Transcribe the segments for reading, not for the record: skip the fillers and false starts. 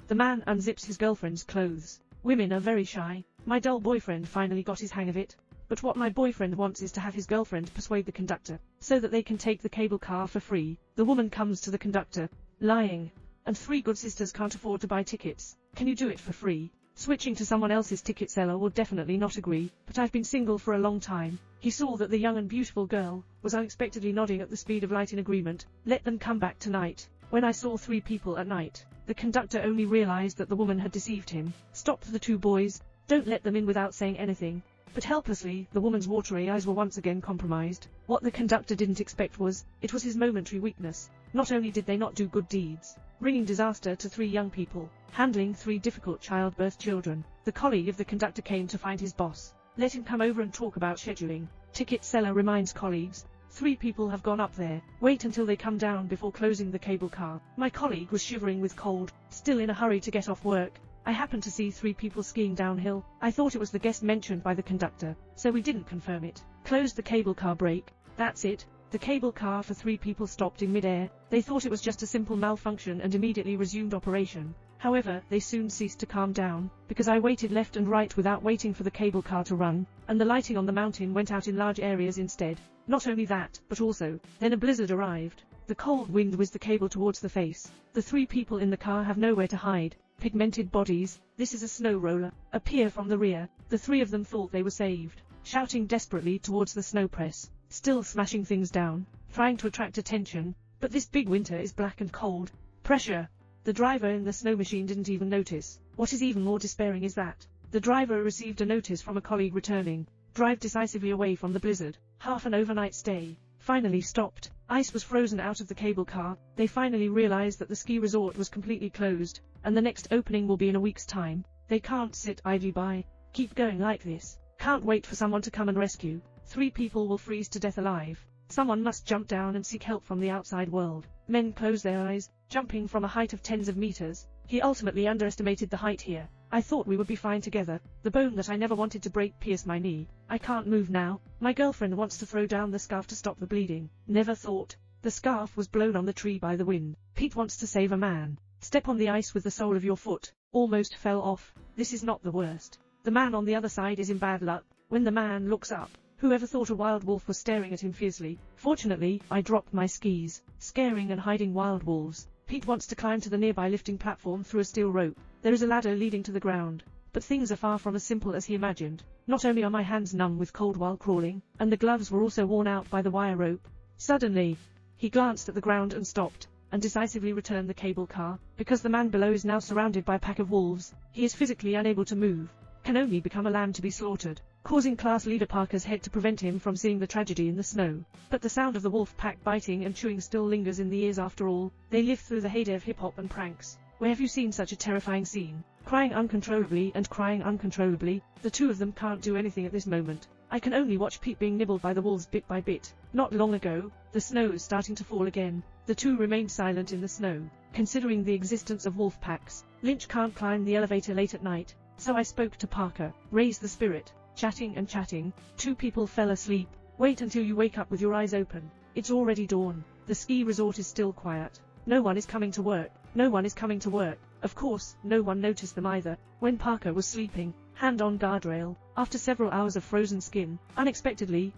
The man unzips his girlfriend's clothes. Women are very shy. My dull boyfriend finally got his hang of it. But what my boyfriend wants is to have his girlfriend persuade the conductor, so that they can take the cable car for free. The woman comes to the conductor, lying. And 3 good sisters can't afford to buy tickets. Can you do it for free? Switching to someone else's ticket seller will definitely not agree, but I've been single for a long time. He saw that the young and beautiful girl was unexpectedly nodding at the speed of light in agreement. Let them come back tonight. When I saw 3 people at night, the conductor only realized that the woman had deceived him. Stop the 2 boys. Don't let them in without saying anything. But helplessly, the woman's watery eyes were once again compromised. What the conductor didn't expect was, it was his momentary weakness. Not only did they not do good deeds, bringing disaster to 3 young people, handling 3 difficult childbirth children, the colleague of the conductor came to find his boss. Let him come over and talk about scheduling. Ticket seller reminds colleagues, 3 people have gone up there. Wait until they come down before closing the cable car. My colleague was shivering with cold, still in a hurry to get off work. I happened to see 3 people skiing downhill. I thought it was the guest mentioned by the conductor, so we didn't confirm it. Closed the cable car brake. That's it. The cable car for 3 people stopped in mid-air. They thought it was just a simple malfunction and immediately resumed operation. However, they soon ceased to calm down, because I waited left and right without waiting for the cable car to run, and the lighting on the mountain went out in large areas instead. Not only that, but also, then a blizzard arrived. The cold wind whizzed the cable towards the face. The 3 people in the car have nowhere to hide. Pigmented bodies. This is a snow roller. Appear from the rear. The 3 of them thought they were saved, shouting desperately towards the snow press, still smashing things down, trying to attract attention. But this big winter is black and cold. Pressure. The driver in the snow machine didn't even notice. What is even more despairing is that the driver received a notice from a colleague returning. Drive decisively away from the blizzard. Half an overnight stay. Finally stopped. Ice was frozen out of the cable car. They finally realized that the ski resort was completely closed, and the next opening will be in a week's time. They can't sit idly by. Keep going like this. Can't wait for someone to come and rescue. 3 people will freeze to death alive. Someone must jump down and seek help from the outside world. Men close their eyes, jumping from a height of tens of meters. He ultimately underestimated the height here. I thought we would be fine together. The bone that I never wanted to break pierced my knee. I can't move now. My girlfriend wants to throw down the scarf to stop the bleeding. Never thought. The scarf was blown on the tree by the wind. Pete wants to save a man. Step on the ice with the sole of your foot. Almost fell off. This is not the worst. The man on the other side is in bad luck. When the man looks up, whoever thought a wild wolf was staring at him fiercely? Fortunately, I dropped my skis, scaring and hiding wild wolves. Pete wants to climb to the nearby lifting platform through a steel rope. There is a ladder leading to the ground. But things are far from as simple as he imagined. Not only are my hands numb with cold while crawling, and the gloves were also worn out by the wire rope. Suddenly, he glanced at the ground and stopped, and decisively returned the cable car. Because the man below is now surrounded by a pack of wolves, he is physically unable to move, can only become a lamb to be slaughtered, causing class leader Parker's head to prevent him from seeing the tragedy in the snow. But the sound of the wolf pack biting and chewing still lingers in the ears after all. They live through the heyday of hip-hop and pranks. Where have you seen such a terrifying scene? Crying uncontrollably and crying uncontrollably. The 2 of them can't do anything at this moment. I can only watch Pete being nibbled by the wolves bit by bit. Not long ago, the snow is starting to fall again. The 2 remained silent in the snow, considering the existence of wolf packs. Lynch can't climb the elevator late at night, so I spoke to Parker. Raise the spirit. Chatting and chatting. 2 people fell asleep. Wait until you wake up with your eyes open. It's already dawn. The ski resort is still quiet. No one is coming to work. No one is coming to work. Of course, no one noticed them either. When Parker was sleeping, hand on guardrail, after several hours of frozen skin, unexpectedly,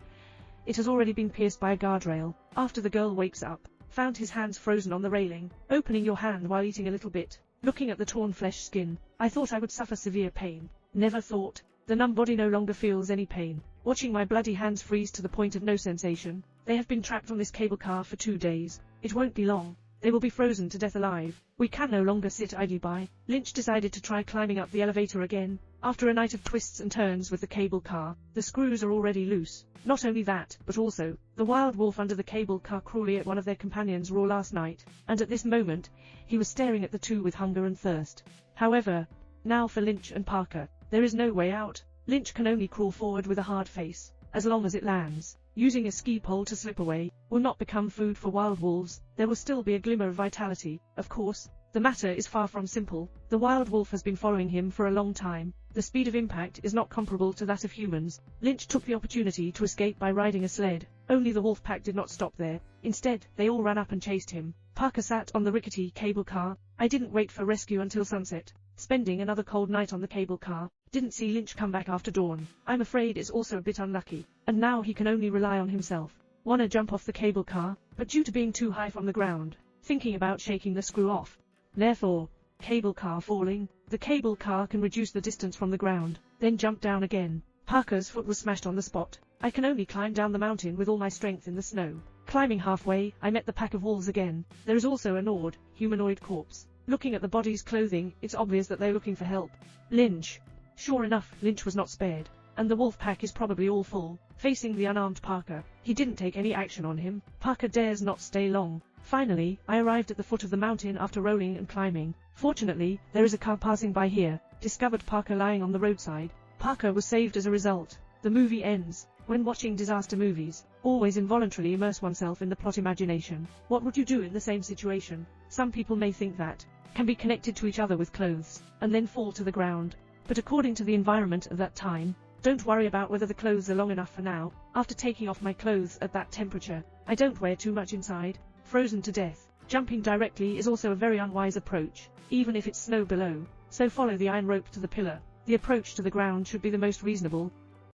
it has already been pierced by a guardrail. After the girl wakes up, found his hands frozen on the railing, opening your hand while eating a little bit, looking at the torn flesh skin. I thought I would suffer severe pain. Never thought. The numb body no longer feels any pain. Watching my bloody hands freeze to the point of no sensation. They have been trapped on this cable car for 2 days. It won't be long. They will be frozen to death alive. We can no longer sit idly by. Lynch decided to try climbing up the elevator again. After a night of twists and turns with the cable car, the screws are already loose. Not only that, but also, the wild wolf under the cable car cruelly ate one of their companions raw last night, and at this moment, he was staring at the 2 with hunger and thirst. However, now for Lynch and Parker, there is no way out. Lynch can only crawl forward with a hard face. As long as it lands, using a ski pole to slip away, will not become food for wild wolves. There will still be a glimmer of vitality. Of course, the matter is far from simple. The wild wolf has been following him for a long time. The speed of impact is not comparable to that of humans. Lynch took the opportunity to escape by riding a sled. Only the wolf pack did not stop there. Instead, they all ran up and chased him. Parker sat on the rickety cable car. I didn't wait for rescue until sunset. Spending another cold night on the cable car. Didn't see Lynch come back after dawn. I'm afraid it's also a bit unlucky. And now he can only rely on himself. Wanna jump off the cable car, but due to being too high from the ground, thinking about shaking the screw off. Therefore, cable car falling, the cable car can reduce the distance from the ground, then jump down again. Parker's foot was smashed on the spot. I can only climb down the mountain with all my strength in the snow. Climbing halfway, I met the pack of wolves again. There is also a gnawed, humanoid corpse. Looking at the body's clothing, it's obvious that they're looking for help. Lynch. Sure enough, Lynch was not spared. And the wolf pack is probably all full, facing the unarmed Parker. He didn't take any action on him. Parker dares not stay long. Finally, I arrived at the foot of the mountain after rolling and climbing. Fortunately, there is a car passing by here. Discovered Parker lying on the roadside. Parker was saved as a result. The movie ends. When watching disaster movies, always involuntarily immerse oneself in the plot imagination. What would you do in the same situation? Some people may think that can be connected to each other with clothes, and then fall to the ground. But according to the environment of that time, don't worry about whether the clothes are long enough for now. After taking off my clothes at that temperature, I don't wear too much inside. Frozen to death. Jumping directly is also a very unwise approach, even if it's snow below. So follow the iron rope to the pillar. The approach to the ground should be the most reasonable.